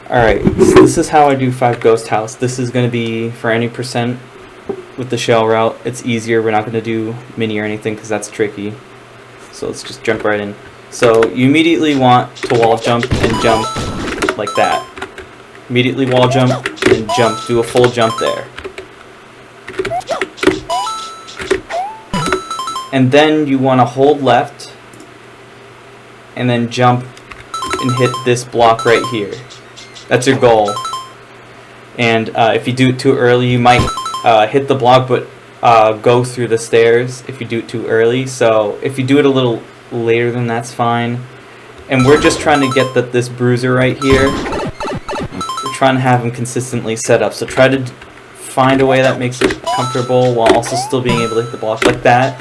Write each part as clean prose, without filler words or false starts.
Alright, so this is how I do 5 Ghost House. This is going to be for any percent with the shell route. It's easier. We're not going to do mini or anything because that's tricky. So let's just jump right in. So you immediately want to wall jump and jump like that. Immediately wall jump and jump. Do a full jump there. And then you want to hold left and then jump and hit this block right here. That's your goal. And if you do it too early, you might hit the block but go through the stairs if you do it too early. So if you do it a little later, then that's fine. And we're just trying to get this bruiser right here. We're trying to have him consistently set up. So try to find a way that makes it comfortable while also still being able to hit the block like that.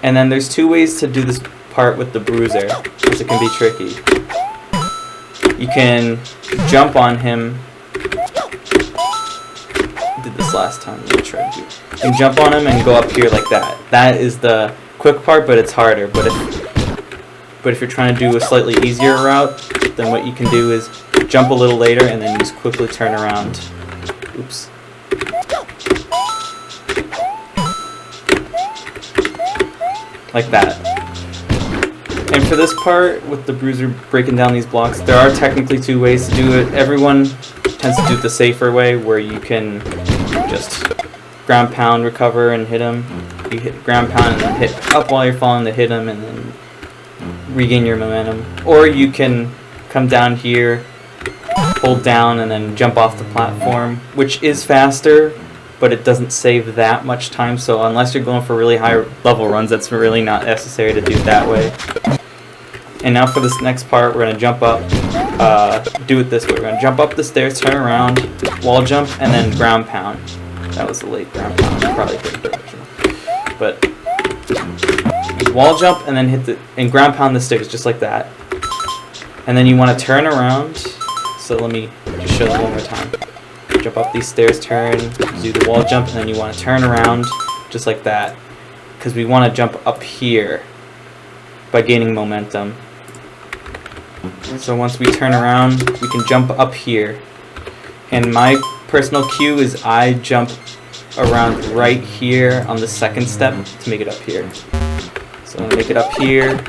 And then there's 2 ways to do this part with the bruiser, because it can be tricky. You can jump on him. I did this last time. Let me try to do it. You can jump on him and go up here like that. That is the quick part, but it's harder. But if you're trying to do a slightly easier route, then what you can do is jump a little later and then just quickly turn around. Oops. Like that. And for this part, with the bruiser breaking down these blocks, there are technically 2 ways to do it. Everyone tends to do it the safer way, where you can just ground pound, recover, and hit him. You hit ground pound and then hit up while you're falling to hit him and then regain your momentum. Or you can come down here, hold down, and then jump off the platform, which is faster, but it doesn't save that much time. So unless you're going for really high level runs, that's really not necessary to do it that way. And now for this next part, we're going to jump up, do it this way. We're going to jump up the stairs, turn around, wall jump, and then ground pound. That was a late ground pound. I probably hit the original. But wall jump and then and ground pound the stairs just like that. And then you want to turn around. So let me just show that one more time. Jump up these stairs, turn, do the wall jump, and then you want to turn around just like that. Because we want to jump up here by gaining momentum. So once we turn around, we can jump up here. And my personal cue is I jump around right here on the second step to make it up here. So I'm going to make it up here.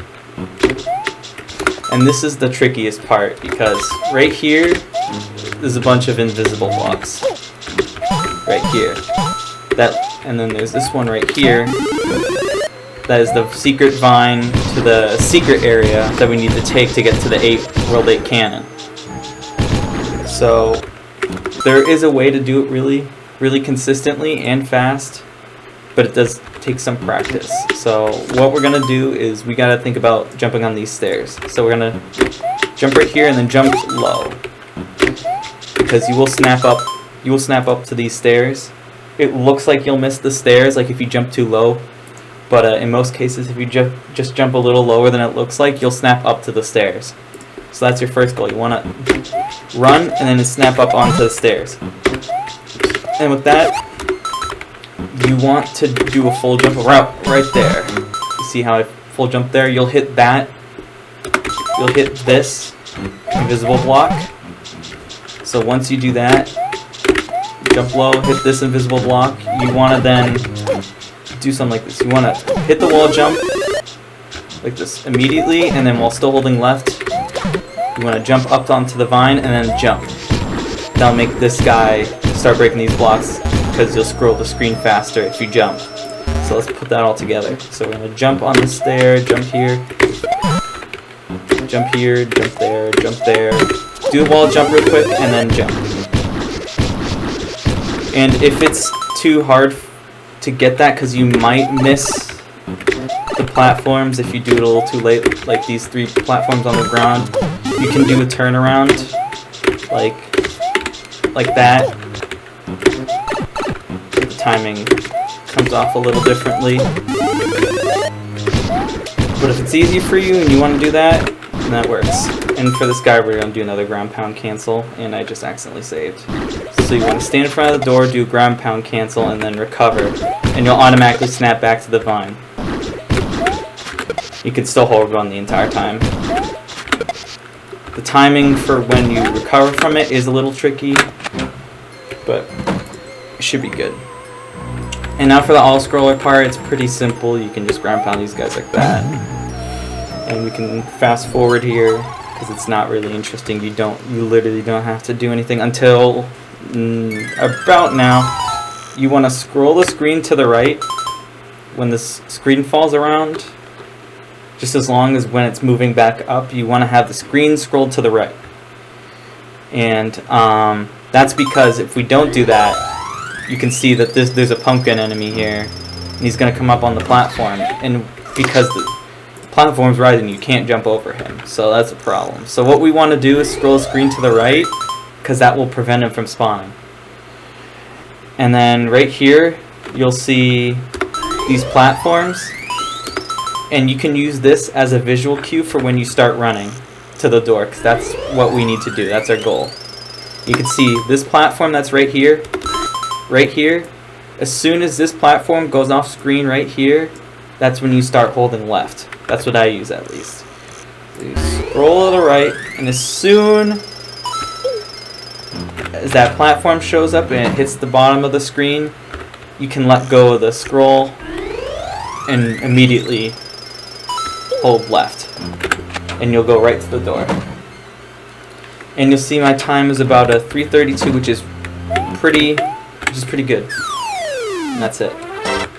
And this is the trickiest part, because right here there's a bunch of invisible blocks. Right here. And then there's this one right here. That is the secret vine to the secret area that we need to take to get to the World 8 cannon. So there is a way to do it really, really consistently and fast, but it does take some practice. So what we're going to do is we got to think about jumping on these stairs. So we're going to jump right here and then jump low, because you will snap up to these stairs. It looks like you'll miss the stairs, like if you jump too low. But in most cases, if you just jump a little lower than it looks like, you'll snap up to the stairs. So that's your first goal. You want to run and then snap up onto the stairs. And with that, you want to do a full jump right there. You see how I full jump there? You'll hit that. You'll hit this invisible block. So once you do that, jump low, hit this invisible block. You want to then do something like this. You want to hit the wall jump like this immediately, and then while still holding left, you want to jump up onto the vine and then jump. That'll make this guy start breaking these blocks, because you'll scroll the screen faster if you jump. So let's put that all together. So we're going to jump on the stair, jump here, jump there, jump there. Do a wall jump real quick and then jump. And if it's too hard to get that, because you might miss the platforms if you do it a little too late, like these 3 platforms on the ground, you can do a turnaround like that. The timing comes off a little differently, but if it's easy for you and you want to do that, then that works. And for this guy, we're going to do another ground pound cancel, and I just accidentally saved. So you want to stand in front of the door, do a ground pound cancel, and then recover, and you'll automatically snap back to the vine. You can still hold on the entire time. The timing for when you recover from it is a little tricky, but it should be good. And now for the all scroller part, it's pretty simple. You can just ground pound these guys like that. And we can fast forward here because it's not really interesting. You literally don't have to do anything until about now. You want to scroll the screen to the right when the screen falls around. Just as long as when it's moving back up, you want to have the screen scrolled to the right. And that's because if we don't do that, you can see that there's a pumpkin enemy here. And he's going to come up on the platform. And because the platform's rising, you can't jump over him. So that's a problem. So what we want to do is scroll the screen to the right, because that will prevent him from spawning. And then right here, you'll see these platforms. And you can use this as a visual cue for when you start running to the door, because that's what we need to do. That's our goal. You can see this platform that's right here. As soon as this platform goes off screen right here, that's when you start holding left. That's what I use, at least. So you scroll to the right, and as soon as that platform shows up and it hits the bottom of the screen, you can let go of the scroll and immediately hold left, and you'll go right to the door. And you'll see my time is about a 3:32, which is pretty good. And that's it.